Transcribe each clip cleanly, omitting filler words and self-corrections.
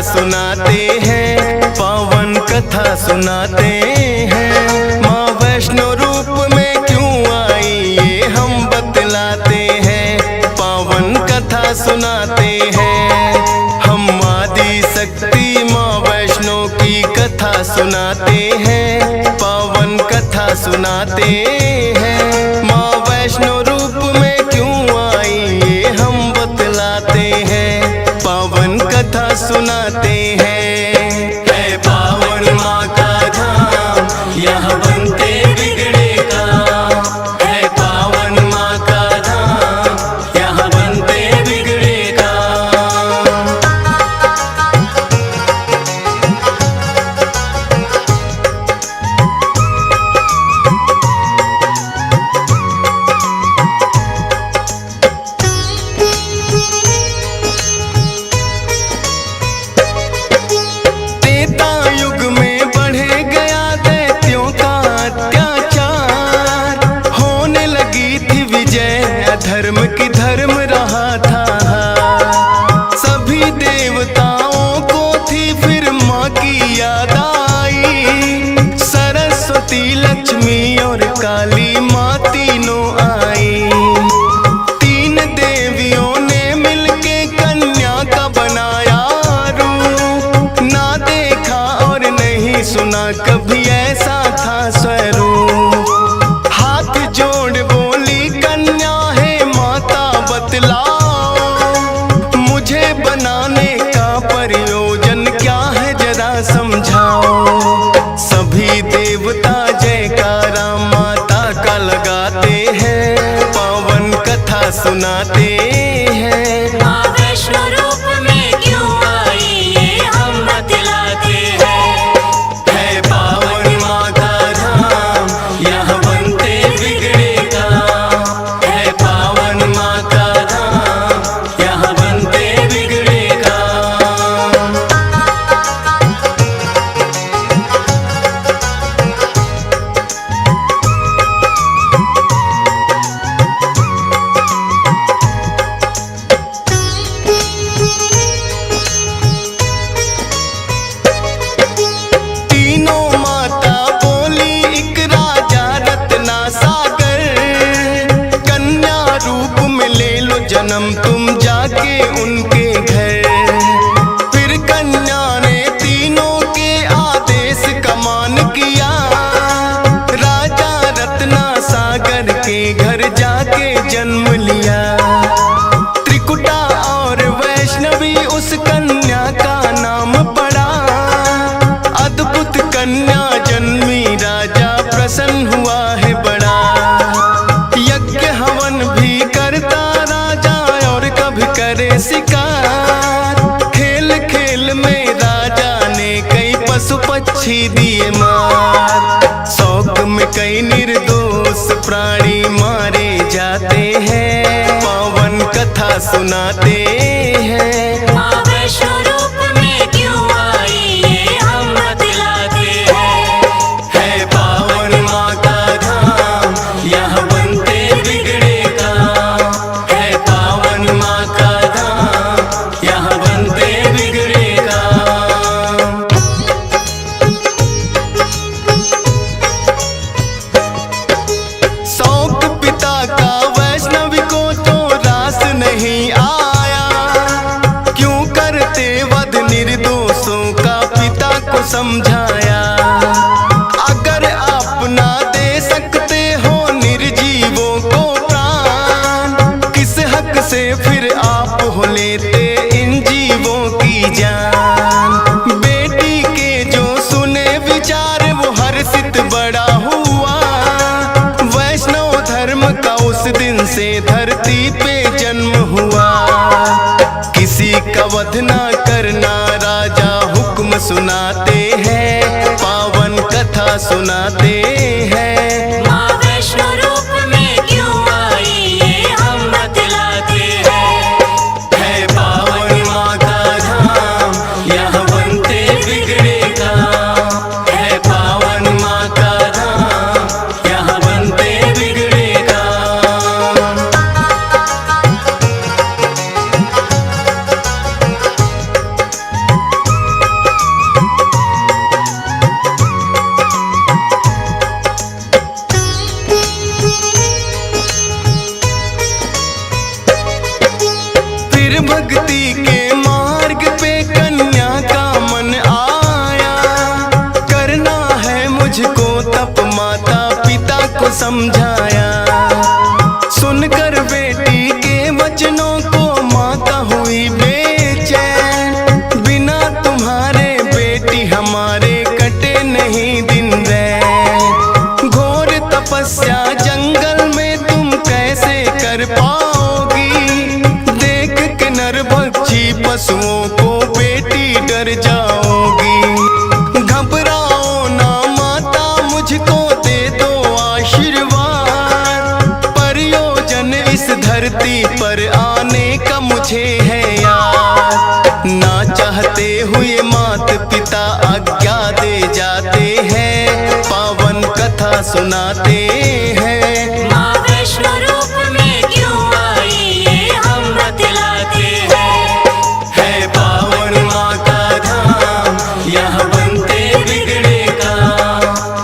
सुनाते हैं, पावन कथा सुनाते हैं। माँ वैष्णो रूप में क्यों आई ये हम बतलाते हैं, पावन कथा सुनाते हैं। हम आदि शक्ति माँ वैष्णो की कथा सुनाते हैं, पावन कथा सुनाते हैं। माँ वैष्णो रूप में क्यों आई ये हम बतलाते हैं, पावन कथा सुनाते हैं। है पावन माँ का धाम, यहाँ बनते बिगड़े काम। है पावन माँ का धाम, यहाँ बनते बिगड़े काम। धर्म की धर्म रहा था, सभी देवताओं को थी फिर माँ की याद आई। सरस्वती लक्ष्मी और काली माँ तीनों आई। तीन देवियों ने मिलके कन्या का बनाया रूप, ना देखा और नहीं सुना कभी ऐसा था स्वरूप। हाथ जोड़ बोली कन्या मुझे बनाने का प्रयोजन क्या है जरा समझाओ। सभी देवता जयकारा माता का लगाते हैं, पावन कथा सुनाते हैं। माँ वैष्णो रूप में क्यों आई ये हम बतलाते हैं। है पावन माँ का धाम, यहाँ बनते बिगड़े काम। है पावन माँ का जन्म तुम जाके उनके घर। फिर कन्या ने तीनों के आदेश का मान किया, राजा रत्ना सागर के घर जाके जन्म लिया। त्रिकुटा और वैष्णवी उस कन्या का नाम पड़ा। अद्भुत कन्या जन्मी राजा प्रसन्न हुआ है बड़ा। यज्ञ हवन भी करता करे शिकार। खेल खेल में राजा ने कई पशु पक्षी दिए मार। शौक में कई निर्दोष प्राणी मारे जाते हैं, पावन कथा सुनाते हैं। माँ वैष्णो रूप में क्यों आई ये हम बतलाते हैं। है पावन माँ का धाम, यहाँ बनते बिगड़े काम। है पावन माँ का नहीं आया। क्यों करते वध निर्दोषों का पिता को समझाया। अगर आप ना दे सकते हो निर्जीवों को प्राण, किस हक से फिर आप हो लेते इन जीवों की जान। बेटी के जो सुने विचार वो हर्षित बड़ा हुआ। वैष्णव धर्म का उस दिन से धरती पे जन्म हुआ। किसी का वध ना करना राजा हुक्म सुनाते हैं, पावन कथा सुनाते हैं। माँ वैष्णो रूप में क्यों आई ये हम बतलाते हैं। है पावन माँ का धाम, यहाँ बनते बिगड़े काम। है पावन माँ का धाम, यहाँ बनते बिगड़े काम। को समझाया। सुनकर बेटी के वचनों को माता हुई बेचैन, बिना तुम्हारे बेटी हमारे कटे नहीं दिन रैन। घोर तपस्या जंगल में तुम कैसे कर पाओगी, देख के नरभक्षी पशुओं को बेटी डर जाओगी। घबराओ ना माता, मुझको दे दो आशीर्वाद, प्रयोजन इस धरती पर आने का मुझे है याद। ना चाहते हुए माता पिता आज्ञा दे जाते हैं, पावन कथा सुनाते हैं। माँ वैष्णो रूप में क्यों आई ये हम बतलाते हैं। है पावन माँ का धाम, यहाँ बनते बिगड़े काम।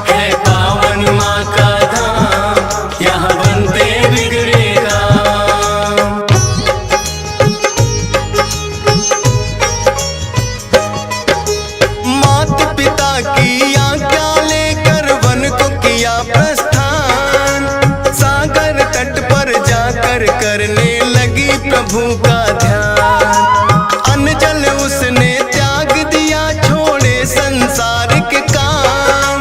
है पावन माँ का धाम, यहाँ बनते बिगड़े काम। माता पिता की आज्ञा लेकर वन को किया प्रस्थान, सागर तट पर जाकर करने लगी प्रभु का ध्यान। अन्न जल उसने त्याग दिया, छोड़े संसार के काम।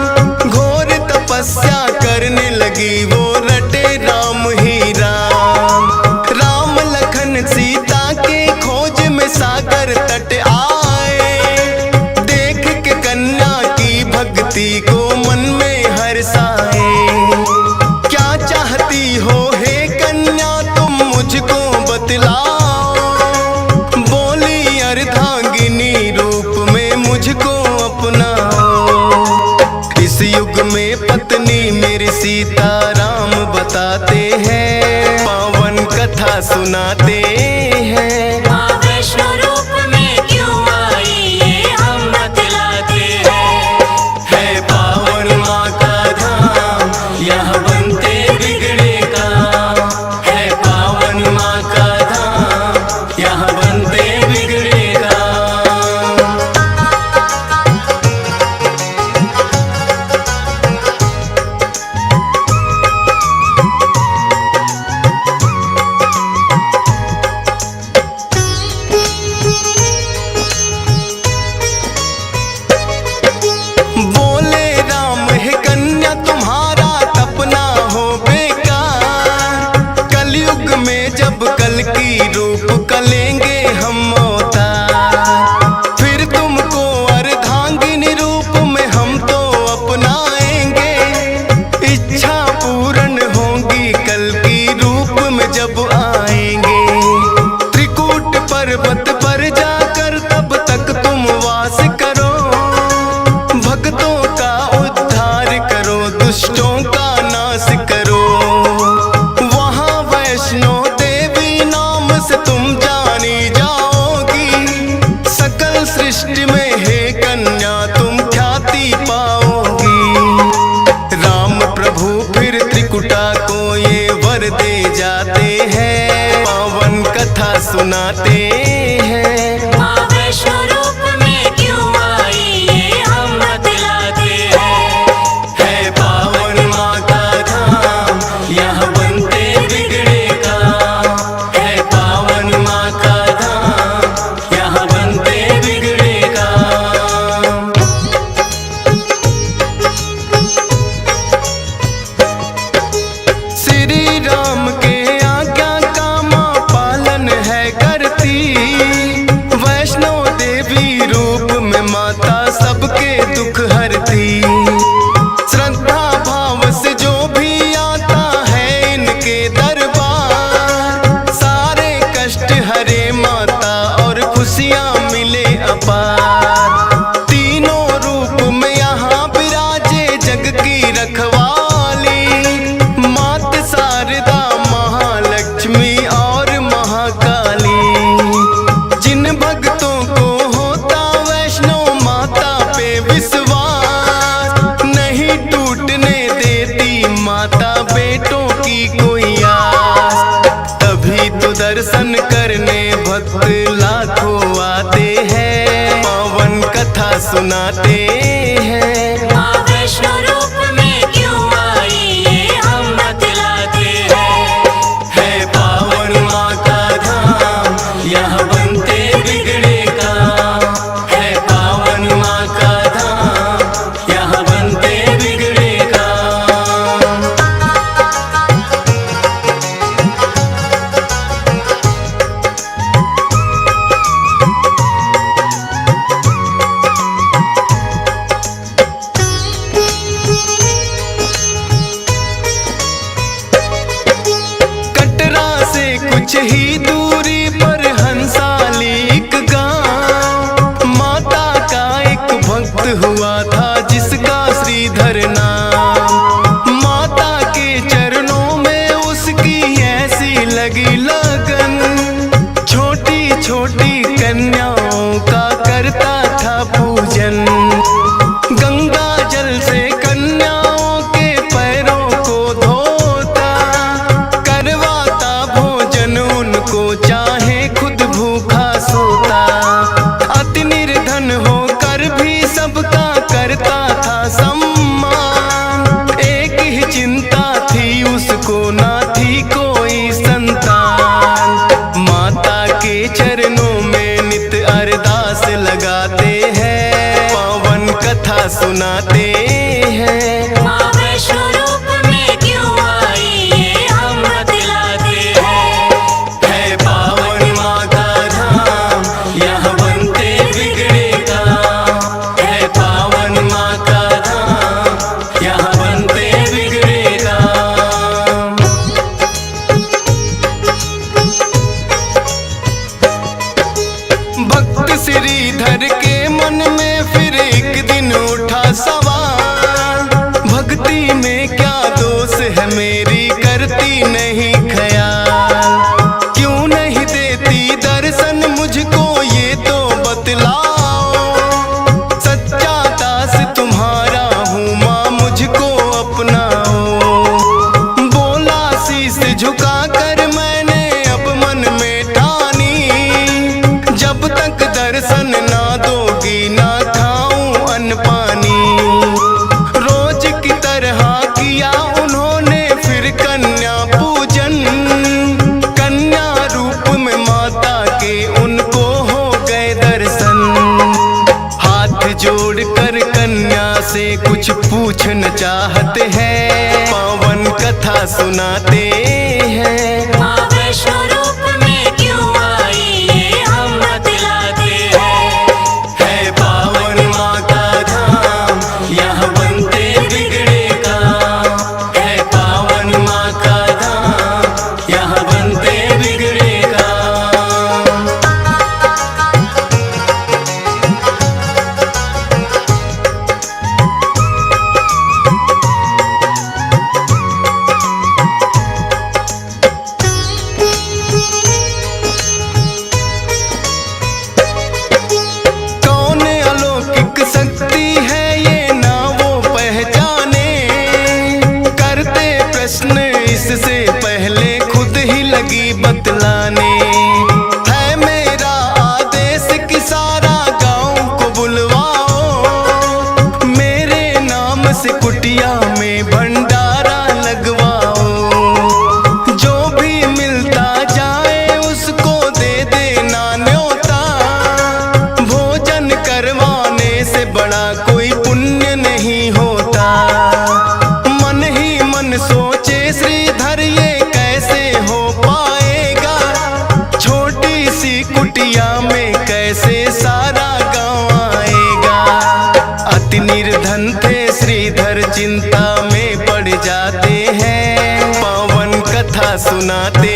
घोर तपस्या करने लगी वो, रटे राम ही राम। राम लखन सीता के खोज में सागर तट आए, देख के कन्या की भक्ति को मन में हर्षाए। क्या चाहती हो हे कन्या तुम मुझको बतलाओ, बोली अर्धांगिनी रूप में मुझको अपनाओ। इस युग में पत्नी मेरी सीता राम बताते हैं, पावन कथा सुनाते हैं। माँ वैष्णो रूप में क्यों आई ये हम बतलाते हैं। है पावन माँ का धाम, यहाँ बनते बिगड़े काम। है पावन माँ का धाम, यहाँ बनते बिगड़े काम। बोले राम है कन्या तुम्हारा तपना हो बेकार, कलयुग में जब कल की रूप कलेंगे हम अवतार। फिर तुमको अर्धांगिनी रूप में हम तो अपनाएंगे, इच्छा पूर्ण होगी कल की रूप में जब आएंगे। त्रिकूट पर्वत पर जाकर तब तक तुम वास करो, भक्तों का उद्धार करो, दुष्टों का नाश करो। वहाँ वैष्णो देवी नाम से तुम जानी जाओगी, सकल सृष्टि में हे कन्या तुम ख्याति पाओगी। राम प्रभु फिर त्रिकुटा को ये वर दे जाते हैं, पावन कथा सुनाते। सुनाते हैं। माँ वैष्णो रूप में क्यों आई ये हम कुछ ही दूरी पर हंसाली एक गांव, माता का एक भक्त हुआ था जिसका श्रीधर नाम। माता के चरणों में उसकी ऐसी लगी लगन, छोटी छोटी कन्याओं का करता था पूजन। गंगा जल से कन्याओं के पैरों को धोता, करवाता भोजन उनको चाहे खुद भूखा सोता। अति निर्धन होकर भी सबका करता था सम्मान, एक ही चिंता थी उसको ना थी कोई संतान। माता के चरणों में नित अरदास लगाते हैं, पावन कथा सुनाते हैं। माँ वैष्णो रूप में क्यों आई ये हम बतलाते हैं। है पावन माँ का धाम, यहाँ बनते बिगड़े काम। है पावन माँ का धाम, यहाँ बनते बिगड़े काम। भक्त श्रीधर के मन में फिर एक दिन उठा सवाल, भक्ति में क्या दोष है मेरी करती नहीं ख्याल। क्यों नहीं देती दर्शन मुझको ये तो बतलाओ, सच्चा दास तुम्हारा हूँ माँ मुझको अपनाओ। बोला शीश झुका कर मैंने अब मन में ठानी, जब तक दर्शन ना दोगी ना खाऊं अन्न पानी। रोज की तरह किया उन्होंने फिर कन्या पूजन, कन्या रूप में माता के उनको हो गए दर्शन। हाथ जोड़कर कन्या से कुछ पूछना चाहते हैं, पावन कथा सुनाते हैं। माँ वैष्णो रूप में क्यों आई ये हम बतलाते हैं। है पावन माँ का धाम, यहाँ बनते बिगड़े काम। है पावन माँ का धाम, यहाँ बनते बिगड़े काम। कौन अलौकिक शक्ति है ये ना वो पहचाने, करते प्रश्न इससे पहले खुद ही लगी बतलाने। है मेरा आदेश कि सारा गांव को बुलवाओ, मेरे नाम से कुटिया में भंडारा लगवाओ। जो भी मिलता जाए उसको दे देना न्योता, भोजन करवाने से बड़ा कोई पुण्य नहीं होता। मन ही मन सोचे श्रीधर ये कैसे हो पाएगा, छोटी सी कुटिया में कैसे सारा गांव आएगा। अति निर्धन थे श्रीधर चिंता में पड़ जाते हैं, पावन कथा सुनाते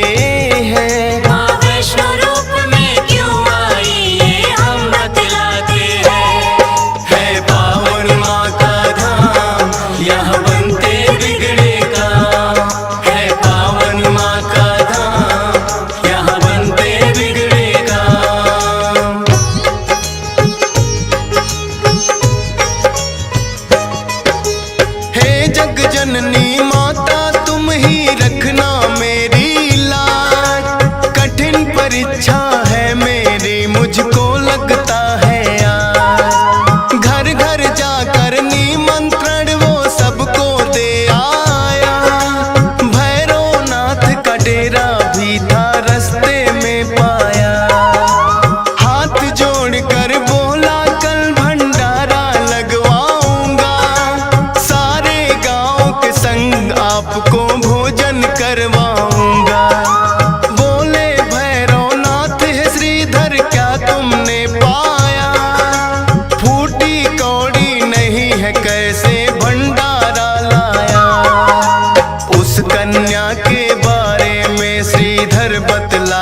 हैं। माँ वैष्णो रूप में क्यों आई ये हम बतलाते हैं। है पावन माँ का धाम, यहाँ बनते बिगड़े काम। है पावन माँ का धाम, यहाँ बनते बिगड़े काम। हे जग जननी माता तुम ही रखना मेरी लाज, कठिन परीक्षा है मेरी मुझको लगता है आज। घर घर जाकर निमंत्रण वो सबको दे आया, भैरवनाथ का डेरा भी था रास्ते में पाया। हाथ जोड़कर बोला कल भंडारा लगवाऊंगा, सारे गांव के संग आपको भोजन करवाऊंगा। बोले भैरवनाथ है श्रीधर क्या तुमने पाया, फूटी कौड़ी नहीं है कैसे भंडारा लाया। उस कन्या के बारे में श्रीधर बतला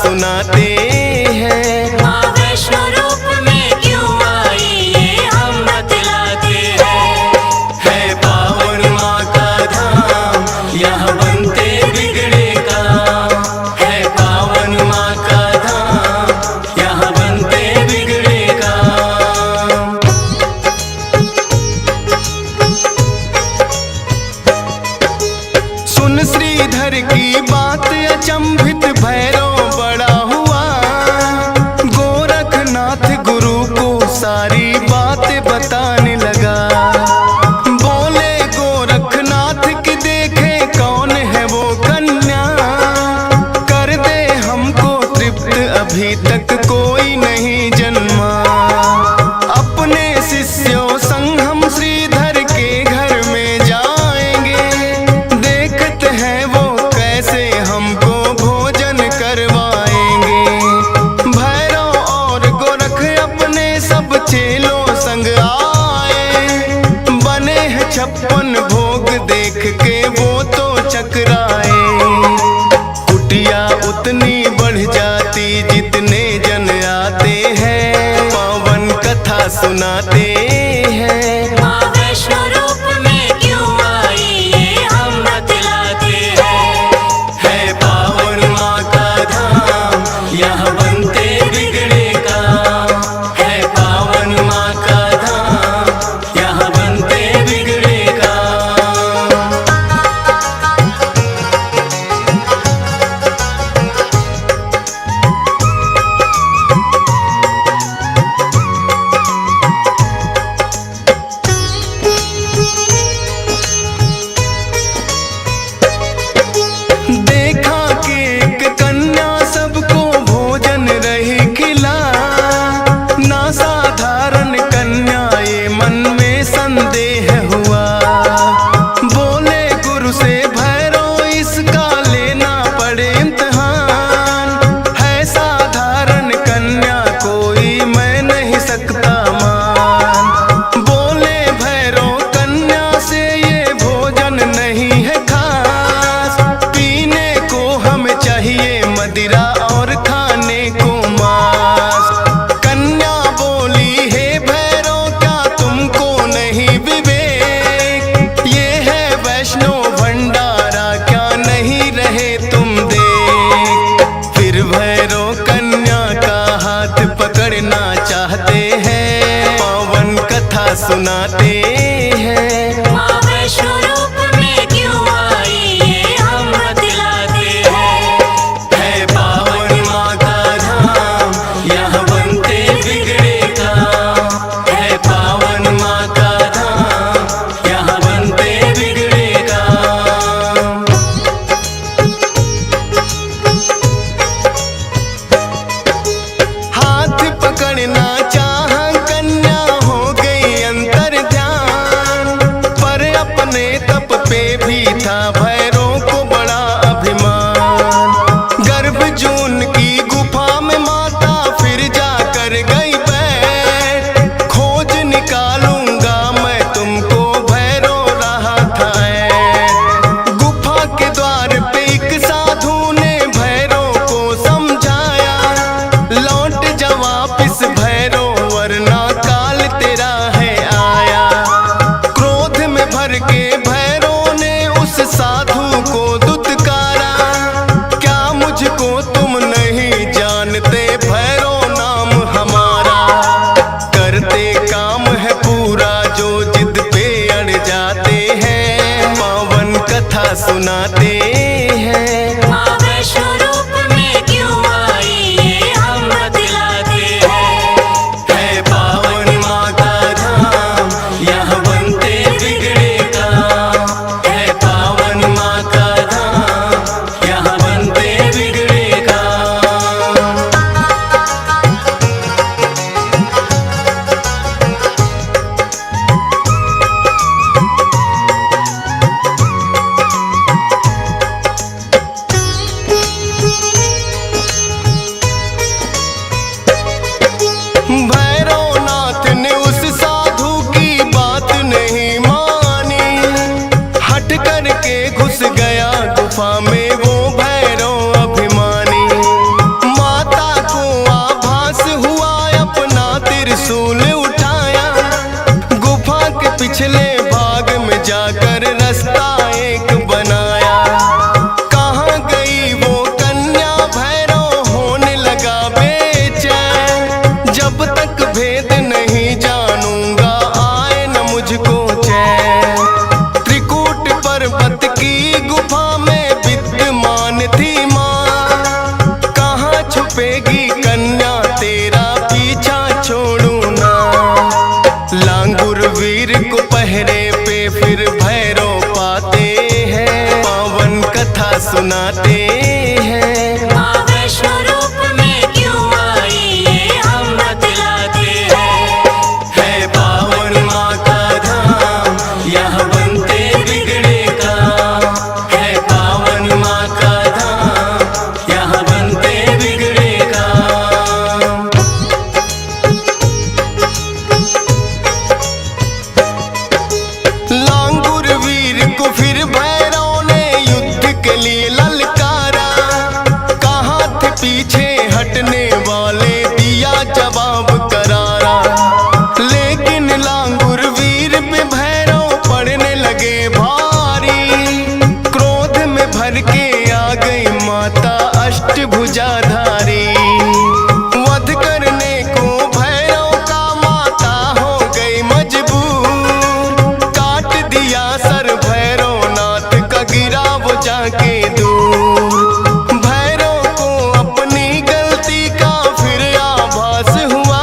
सुनाते हैं। माँ वैष्णो रूप में क्यों आई ये हम बतलाते हैं। है पावन माँ का धाम, यहाँ बनते बिगड़े काम। है पावन माँ का धाम, यहाँ बनते बिगड़े काम। सुन श्रीधर की बात अचंभित भैरव बड़ा हुआ। गोरखनाथ गुरु को सारी बातें बताने लगा। बोले गोरखनाथ की देखे कौन है वो कन्या। कर दे हमको तृप्त अभी तक कोई नहीं जन्मा। अपने शिष्यों संग हम श्रीधर के घर में जाएंगे। देखते हैं वो कैसे हमको भोजन करवाएंगे। भैरव और गोरख अपने सब चेलों संग आए। बने हैं 56 भोग देख के वो तो चकराए। कुटिया उतनी बढ़ जाती जितने जन आते हैं। पावन कथा सुनाते हैं। माँ वैष्णो रूप में क्यों आई ये हम बतलाते हैं। है पावन माँ का धाम, यहाँ बनते बिगड़े काम। है पावन माँ का धाम, यहाँ बनते बिगड़े काम। देखा कि एक कन्या सबको भोजन रही खिला। ना साधारण कन्या ये मन में संदेह हुआ। बोले गुरु से भैरव इसका लेना पड़े इम्तिहान। है साधारण कन्या कोई मैं नहीं सकता मान। बोले भैरव कन्या से ये भोजन नहीं है खास। पीने को हमें चाहिए मदिरा और खाने को मांस। कन्या बोली हे भैरव क्या तुमको नहीं विवेक। ये है वैष्णो भंडारा क्या नहीं रहे तुम देख। फिर भैरव कन्या का हाथ पकड़ना चाहते हैं। पावन कथा सुनाते हैं। माँ वैष्णो रूप में क्यों आई ये हम बतलाते हैं। है पावन माँ का धाम, यहाँ बनते बिगड़े काम। है पावन माँ का धाम, यहाँ बनते बिगड़े काम। हाथ पकड़ना चाह कन्या हो गई अंतर ध्यान। पर अपने तप पे भी था भैरव को बड़ा अभिमान। गर्भजून की गुफा में माता फिर जाकर गई बैठ। खोज निकालूंगा मैं तुमको भैरव रहा था ऐठ। गुफा के द्वार पे एक साधु ने भैरव को समझाया। लौट जा वापिस भैरव वरना काल तेरा है आया। क्रोध में भर के भैरव ने उस साधु को दुत्कारा। क्या मुझको तुम नहीं जानते भैरव नाम हमारा। करते काम है पूरा जो जिद पे अड़ जाते हैं। पावन कथा सुनाते हैं। माँ वैष्णो रूप में क्यों आई ये हम बतलाते हैं। है पावन माँ का धाम, यहाँ बनते बिगड़े काम। है पावन माँ का धाम, यहाँ बनते बिगड़े काम। गुफा में वो भैरव अभिमानी। जाकर रास्ता एक बनाया। कहाँ गई वो कन्या भैरव होने लगा बेचैन। जब तक भेद नहीं जानूंगा आए न मुझको चैन। त्रिकूट पर्वत की गुफा में विद्यमान थी माँ। कहाँ छुपेगी कन्या तेरा पीछा छोड़ू ना। लांगुर वीर को पहरे पे फिर भैरव पाते हैं। पावन कथा सुनाते हैं। माँ वैष्णो रूप में क्यों आई ये हम बतलाते हैं। है पावन माँ का धाम यहाँ बनते बिगड़े काम। है पावन माँ का धाम यहाँ बनते बिगड़े काम। लांगुर वीर को फिर भैरव ने युद्ध के लिए ललकारा। कहाँ थे पीछे हटने वाले दिया जवाब करारा। लेकिन लांगुर वीर पे भैरव पड़ने लगे भारी। क्रोध में भर के आ गई माता अष्टभुजाधारी। वध करने को भैरव का माता हो गई मजबूर। काट दिया सर भैरव नाथ का गिरा वो जाके दूर। भैरव को अपनी गलती का फिर आभास हुआ।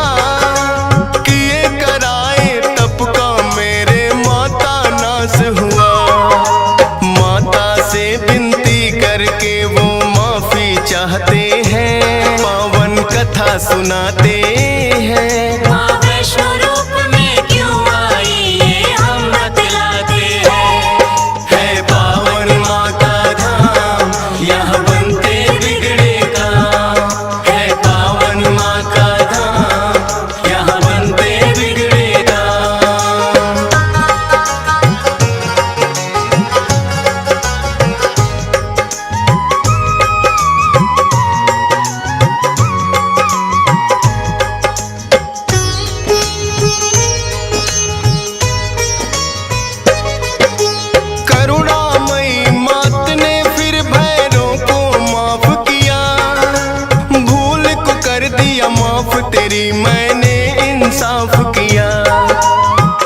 किए कराए तप का मेरे माता नाश हुआ। माता से विनती करके वो माफी चाहते हैं। पावन कथा सुनाते हैं। माँ वैष्णो रूप में क्यों आई ये हम बतलाते हैं। है पावन माँ का धाम यहाँ बनते बिगड़े काम। है पावन माँ का धाम यहाँ बनते बिगड़े काम। करुणामयी मात ने फिर भैरव को माफ किया। भूल को कर दिया माफ तेरी मैंने इंसाफ किया।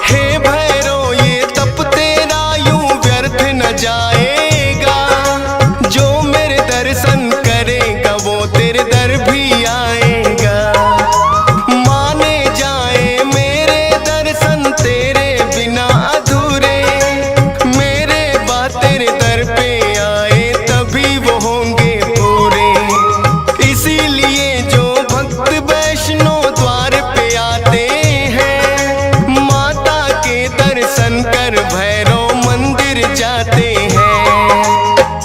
हे भैरव ये तप तेरा यूं व्यर्थ न जाएगा। जो मेरे दर्शन करेगा वो तेरे दर भी आएगा। माने जाए मेरे दर्शन तेरे बिना अधूरे। मेरे बात तेरे दर पे आए तभी वो होंगे पूरे। इसीलिए जो भक्त वैष्णो द्वार पे आते हैं। माता के दर्शन कर भैरव मंदिर जाते हैं।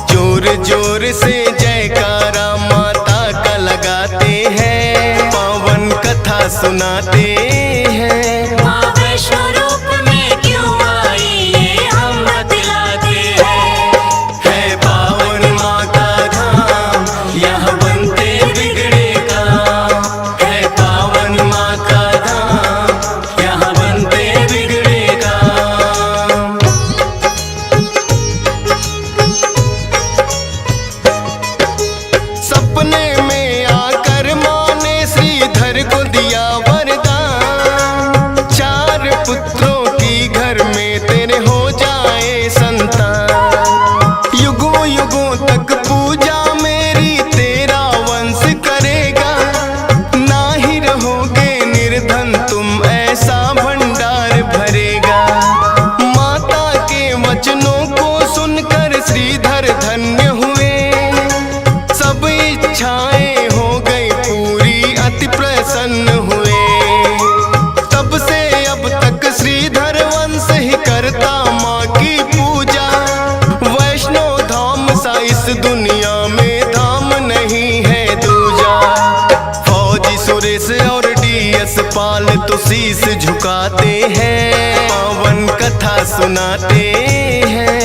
जोर जोर से जयकारा माता का लगाते हैं। पावन कथा सुनाते हैं। माँ वैष्णो रूप में क्यों आई ये हम बतलाते हैं। है पावन माँ का धाम यहाँ बनते बिगड़े काम। है पावन माँ का धाम यहाँ बनते बिगड़े काम। सपने में आकर माँ ने श्रीधर को दिया वरदान। 4 पुत्रों की घर में तेरे हो जाए संतान। युगों युगों तक पूजा मेरी तेरा वंश करेगा। ना ही रहोगे निर्धन तुम ऐसा भंडार भरेगा। माता के वचनों को सुनकर श्रीधर धन्य हुए। सब इच्छाएं हो गई पूरी अति प्रसन्न हुए। तब से अब तक श्रीधर वंश ही करता माँ की पूजा। वैष्णो धाम सा इस दुनिया में धाम नहीं है दूजा। फौजी सुरेश और DS पाल तो शीश झुकाते हैं। पावन कथा सुनाते हैं।